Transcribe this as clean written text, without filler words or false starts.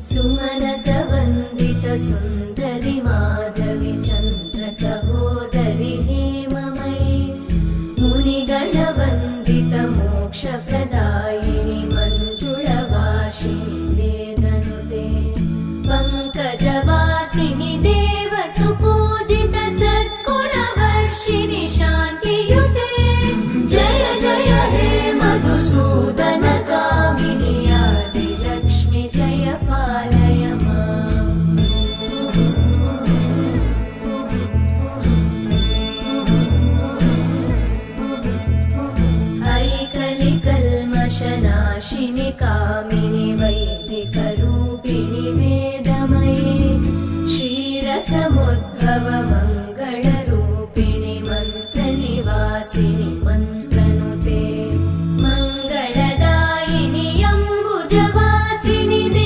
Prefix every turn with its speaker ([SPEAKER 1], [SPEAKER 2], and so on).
[SPEAKER 1] सुमनसवन्दित सुन्दरि माधवि चन्द्र सहोदरि हेममयि मुनिगणवन्दित मोक्षप्रदायिनि मञ्जुळवासिनि वेदनुते पङ्कजवासिनि देवसुपूजित सद्गुणवर्षिणि शान्तियुते जय जय हे मधुसूदन कामिनि आदिलक्ष्मि जय पालय माम्। ऐकलिकल्मषनाशिनि कामिनि